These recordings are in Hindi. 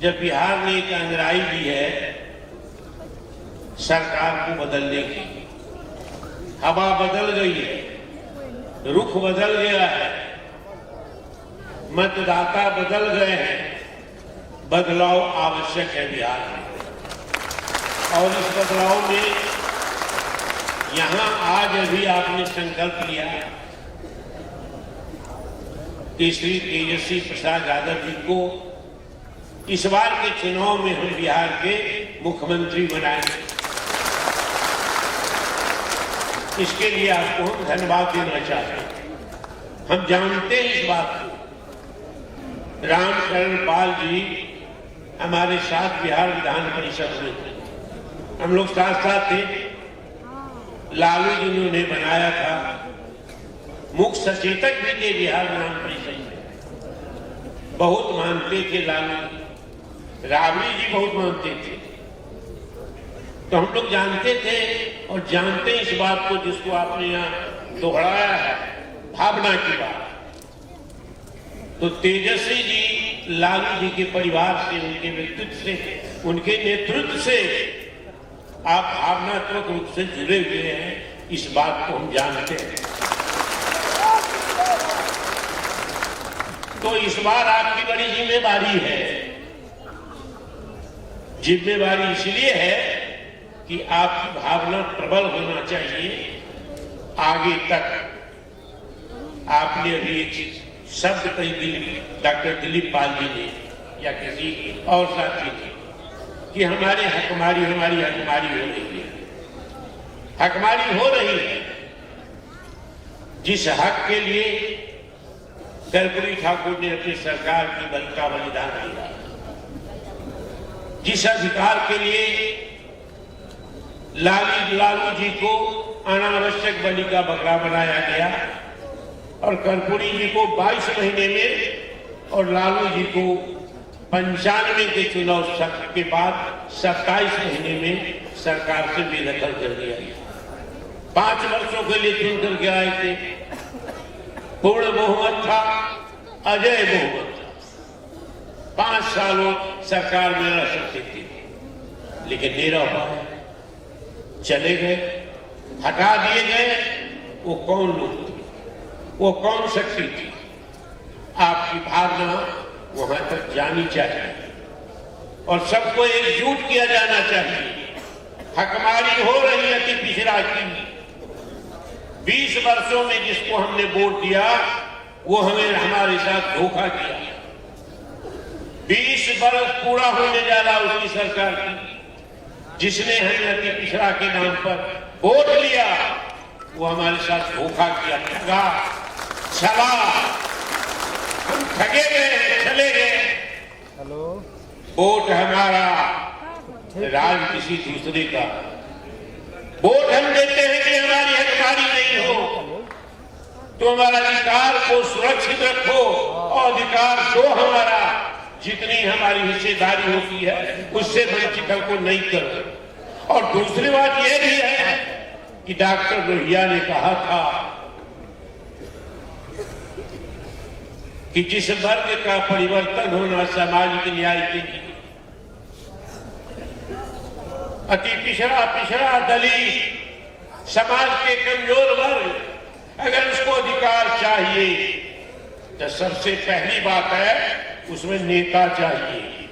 जब बिहार ने एक अंगराई दी है सरकार को बदलने की, हवा बदल गई है, रुख बदल गया है, मतदाता बदल गए हैं, बदलाव आवश्यक है बिहार में। और इस बदलाव में यहां आज अभी आपने संकल्प लिया है कि श्री तेजस्वी प्रसाद यादव जी को इस बार के चुनाव में हम बिहार के मुख्यमंत्री बनाएंगे। इसके लिए आपको हम धन्यवाद देना चाहते हैं। हम जानते हैं इस बात को। रामचरण पाल जी हमारे साथ बिहार विधान परिषद में थे, हम लोग साथ साथ थे। लालू जी ने उन्हें बनाया था, मुख्य सचेतक भी थे बिहार विधान परिषद में। बहुत मानते थे लालू जी, राबड़ी जी बहुत मानते थे। तो हम लोग जानते थे और जानते हैं इस बात को जिसको आपने यहां दोहराया है, भावना की बात। तो तेजस्वी जी लालू जी के परिवार से, उनके व्यक्तित्व से, उनके नेतृत्व से आप भावनात्मक रूप से जुड़े हुए हैं, इस बात को हम जानते हैं। तो इस बार आपकी बड़ी जिम्मेदारी है। जिम्मेदारी इसलिए है कि आपकी भावना प्रबल होना चाहिए। आगे तक आपने अभी एक शब्द कही डॉक्टर दिलीप पाल जी ने या किसी और साथी ने कि हमारी हकमारी हो रही है। हकमारी हो रही है। जिस हक के लिए कर्पूरी ठाकुर ने अपनी सरकार की बल का बलिदान दिया, जिस अधिकार के लिए लालू जी को अनावश्यक बलि का बकरा बनाया गया और कर्पूरी जी को 22 महीने में और लालू जी को 95 के चुनाव सत्र के बाद 27 महीने में सरकार से बेदखल कर दिया गया। 5 वर्षों के लिए चुन करके आए थे। पूर्ण बहुमत था, अजय बहुमत था। 5 सालों सरकार में रह सकती थी, लेकिन नहीं रह पाए, चले गए, हटा दिए गए। वो कौन लोग थे, वो कौन शक्ति थी? आपकी भावना वहां तक जानी चाहिए और सबको एकजुट किया जाना चाहिए। हकमारी हो रही है कि पिछड़ा की 20 वर्षों में जिसको हमने वोट दिया वो हमें हमारे साथ धोखा किया। 20 वर्ष पूरा होने जा रहा उसकी सरकार की, जिसने हमें अति पिछड़ा के नाम पर वोट लिया, वो हमारे साथ धोखा किया, ठगा, छला। हम ठगे गए, चले गए। वोट हमारा, राज किसी दूसरे का। वोट हम देते हैं कि हमारी हकमारी नहीं हो, तो हमारा अधिकार को सुरक्षित रखो और अधिकार दो हमारा। जितनी हमारी हिस्सेदारी होती है उससे वंचित को नहीं करो। और दूसरी बात यह भी है कि डॉक्टर लोहिया ने कहा था कि जिस वर्ग का परिवर्तन होना सामाजिक न्याय के लिए, अति पिछड़ा दलित समाज के कमजोर वर्ग, अगर उसको अधिकार चाहिए तो सबसे पहली बात है उसमें नेता चाहिए।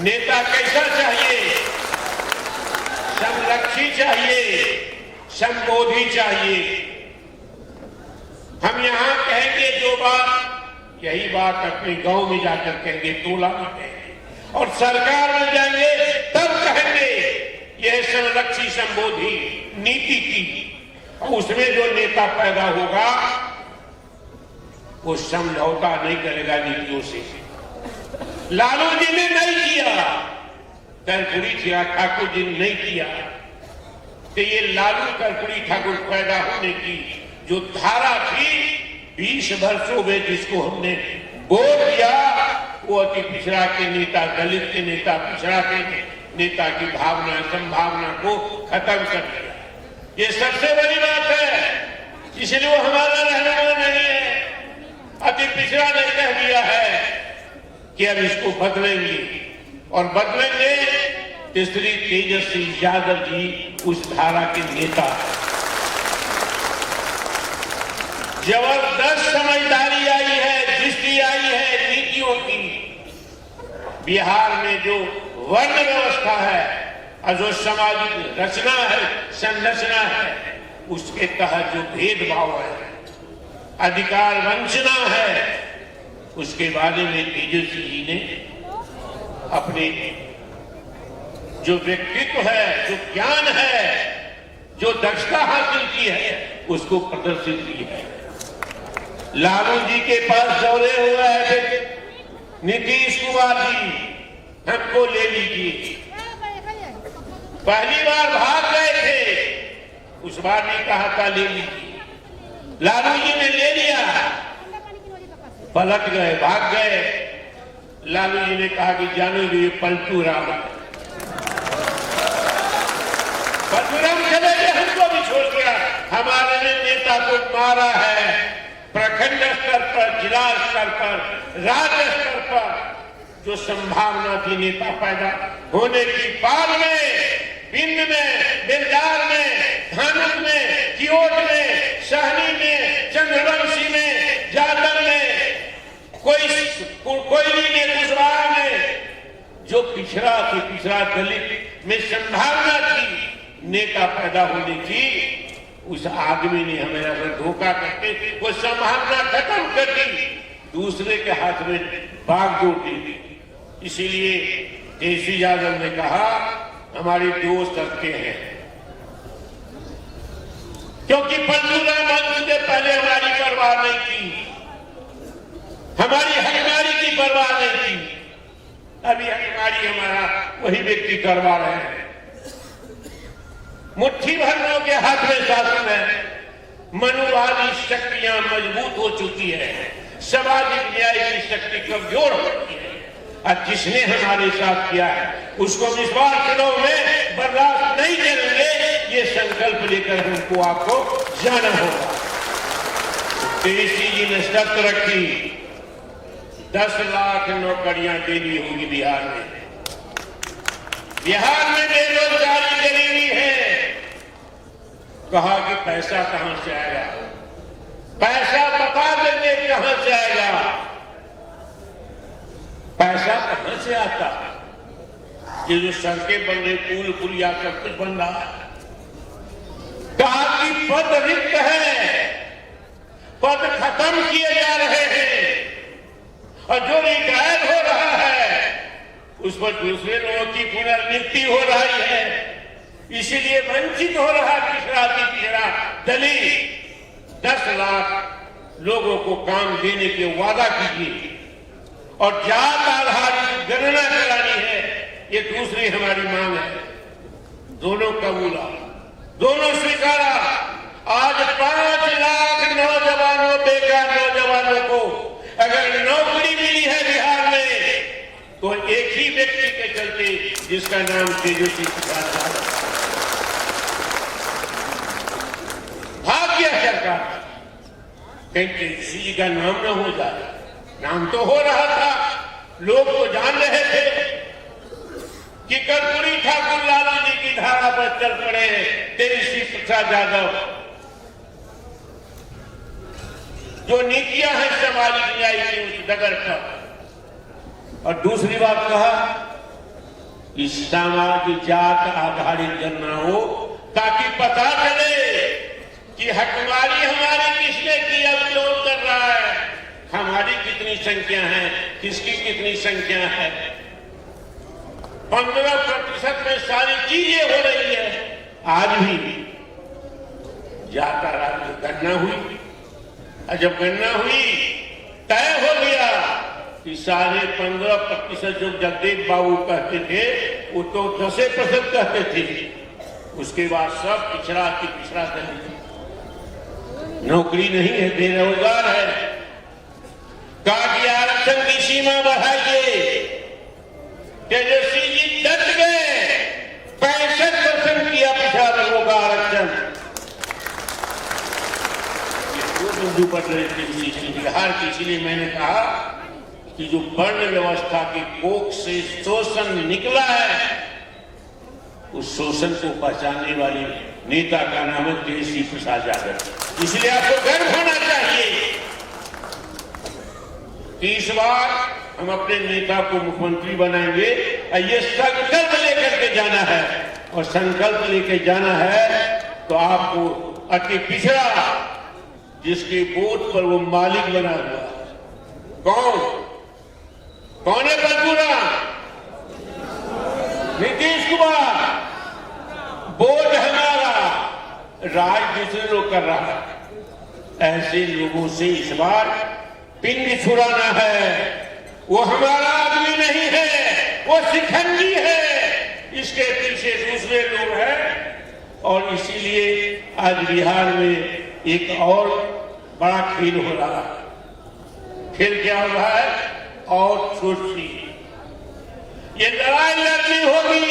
नेता कैसा चाहिए? समलक्षी चाहिए, संबोधी चाहिए। हम यहां कहेंगे जो बात, यही बात अपने गांव में जाकर कहेंगे, टोला में कहेंगे, और सरकार में जाएंगे तब कहेंगे यह संरक्षी संबोधी नीति की। उसमें जो नेता पैदा होगा वो समझौता नहीं करेगा नीतियों से। लालू जी ने नहीं किया, कर्पूरी ठाकुर जी ने नहीं किया। तो ये लालू कर्पूरी ठाकुर पैदा होने की जो धारा थी 20 वर्षों में, जिसको हमने वोट दिया, वो अति पिछड़ा के नेता, दलित के नेता, पिछड़ा के नेता की भावना, संभावना को खत्म कर दिया। ये सबसे बड़ी बात है, इसलिए वो हमारा रहनुमा नहीं है। अति पिछड़ा ने कह दिया है कि अब इसको बदलेंगे और बदलेंगे। तीसरी तेजस्वी यादव जी उस धारा के नेता। जबरदस्त समझदारी आई है, दृष्टि आई है नीतियों की। बिहार में जो वर्ण व्यवस्था है और जो सामाजिक रचना है, संरचना है, उसके तहत जो भेदभाव है, अधिकार वंचना है, उसके बारे में तेजस्वी जी ने अपने जो व्यक्तित्व है, जो ज्ञान है, जो दक्षता हासिल की है, उसको प्रदर्शित की है। लालू जी के पास दौरे हुए हैं नीतीश कुमार जी, हमको ले लीजिए। पहली बार भाग गए थे, उस बार भी कहा था ले लीजिए। लालू जी ने ले लिया, पलट गए, भाग गए। लालू जी ने कहा कि जानो ये पलटू राम, परशुराम चले गए, हमको भी छोड़ दिया। हमारे नेता को मारा है, प्रखंड स्तर पर, जिला स्तर पर, राज्य स्तर पर जो संभावना थी नेता पैदा होने की, पाल में, बिंद में, बिरदार में, धानुक में, कियोट में, सहनी में, चंद्रवंशी में, जादव में, कोयली में, कुशवाहा में, जो पिछड़ा थी, पिछड़ा दलित में संभावना थी नेता पैदा होने की, उस आदमी ने हमें अगर धोखा करके वो संभावना खत्म कर दी, दूसरे के हाथ में बागडोर दे दी। इसीलिए तेजस्वी यादव ने कहा हमारे दो शर्तें हैं, क्योंकि परशुराम वंश से पहले हमारी परवाह नहीं थी, हमारी हकदारी की परवाह नहीं थी। अभी हकदारी हमारा वही व्यक्ति करवा रहे हैं। मुट्ठी भर लोगों के हाथ में शासन है, मनुवादी शक्तियां मजबूत हो चुकी है, सामाजिक न्याय की शक्ति कमजोर हो चुकी है, और जिसने हमारे साथ किया है उसको विश्वास चुनाव में बर्दाश्त नहीं करेंगे। ये संकल्प लेकर हमको आपको जाना होगा। तेजस्वी जी ने शर्त रखी 10 लाख नौकरियां देनी होगी बिहार में। बिहार में बेरोजगारी गरीबी है। कहा कि पैसा कहां से आएगा, पैसा बता देंगे कहां से आएगा। पैसा कहां से आता? ये जो सड़कें बन रही, पुल पुलिया सब कुछ बन रहा है। कहा कि पद रिक्त है, पद खत्म किए जा रहे हैं, और जो रिटायर हो रहा है उस पर दूसरे लोगों की पुनर्नियुक्ति हो रही है। इसीलिए वंचित हो रहा पिछड़ा पिछड़ा दलित। 10 लाख लोगों को काम देने के वादा कीजिए, और जात आधारित गणना करानी है, ये दूसरी हमारी मांग है। दोनों कबूला, दोनों स्वीकारा। आज 5 लाख नौजवानों, बेकार नौजवानों को अगर नौकरी मिली है बिहार में, तो एक ही व्यक्ति के चलते, जिसका नाम तेजस्वी प्रसाद यादव। भाग गया सरकार, कहीं तेजस्वी जी का नाम न हो जाए। नाम तो हो रहा था, लोग तो जान रहे थे कि कर्पूरी ठाकुर लालू जी की धारा पर चल पड़े तेजस्वी प्रसाद यादव। जो नीतियां हैं सामाजिक न्याय की, उस डगर पर। और दूसरी बात कहा कि सामाजिक जात आधारित गणना हो, ताकि पता चले कि हकमारी हमारी किसने की, अब कौन कर रहा है, हमारी कितनी संख्या है, किसकी कितनी संख्या है। 15% में सारी चीजें हो रही है। आज भी जाकर राज्य गणना हुई, और जब गणना हुई तय हो गया कि 15.5% जो जगदीप बाबू कहते थे, वो तो 10% कहते थे। उसके बाद सब पिछड़ा की पिछड़ा दलित, नौकरी नहीं है, बेरोजगार है। कहा कि आरक्षण की सीमा बढ़ाइए। तेजस्वी जी डट गए, 65% किया पिछड़ा वर्गों का आरक्षण। बिंदु पर बिहार की, इसलिए मैंने कहा कि जो वर्ण व्यवस्था की कोख से शोषण निकला है, उस शोषण को पहचानने वाले नेता का नाम है तेजस्वी प्रसाद यादव। इसलिए आपको गर्व होना चाहिए कि इस बार हम अपने नेता को मुख्यमंत्री बनाएंगे और ये संकल्प लेकर के जाना है। और संकल्प लेकर जाना है तो आपको अति पिछड़ा जिसके वोट पर वो मालिक बना हुआ, कौन है बलपूरा? नीतीश कुमार। वोट हमारा, राज दूसरे लोग कर रहा है। ऐसे लोगों से इस बार पिंड छुड़ाना है। वो हमारा आदमी नहीं है, वो शिखंडी है, इसके पीछे दूसरे लोग हैं। और इसीलिए आज बिहार में एक और बड़ा खेल हो रहा है। खेल क्या हो रहा है? और सोचिए, ये लड़ाई लड़नी होगी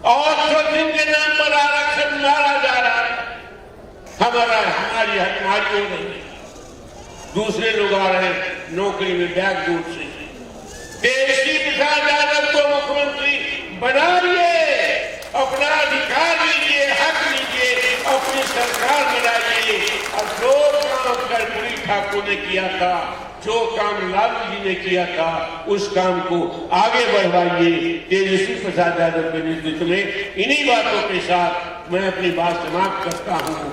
और सोचिंग के नाम पर आरक्षण मारा जा रहा है। हमारी हो नहीं, दूसरे लोग आ रहे हैं नौकरी में बैकडोर से। तेजस्वी प्रसाद यादव को मुख्यमंत्री बनाइए, अपना अधिकार लीजिए, हक लीजिए, अपनी सरकार बनाइए। और जो काम कर्पूरी ठाकुर ने किया था, जो काम लालू जी ने किया था, उस काम को आगे बढ़वाइए तेजस्वी प्रसाद यादव के नेतृत्व में। इन्हीं बातों के साथ मैं अपनी बात समाप्त करता हूं।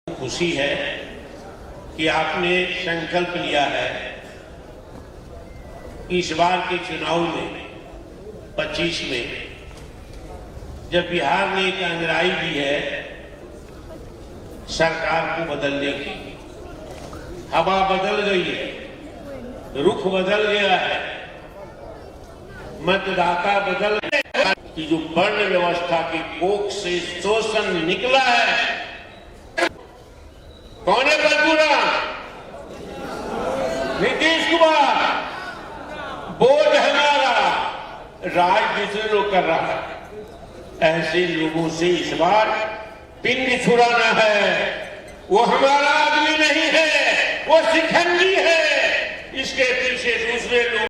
खुशी है कि आपने संकल्प लिया है इस बार के चुनाव में 25 में, जब बिहार ने एक अंगड़ाई दी है सरकार को बदलने की, हवा बदल गई है, रुख बदल गया है, मतदाता बदल गए कि जो वर्ण व्यवस्था की कोख से शोषण निकला है। कौन है बलपूरा? नीतीश कुमार। वोट हमारा, राज दूसरे लोग कर रहा है। ऐसे लोगों से इस बार पिंड छुड़ाना है। वो हमारा आदमी नहीं है, वो शिखंडी है, इसके पीछे दूसरे लोग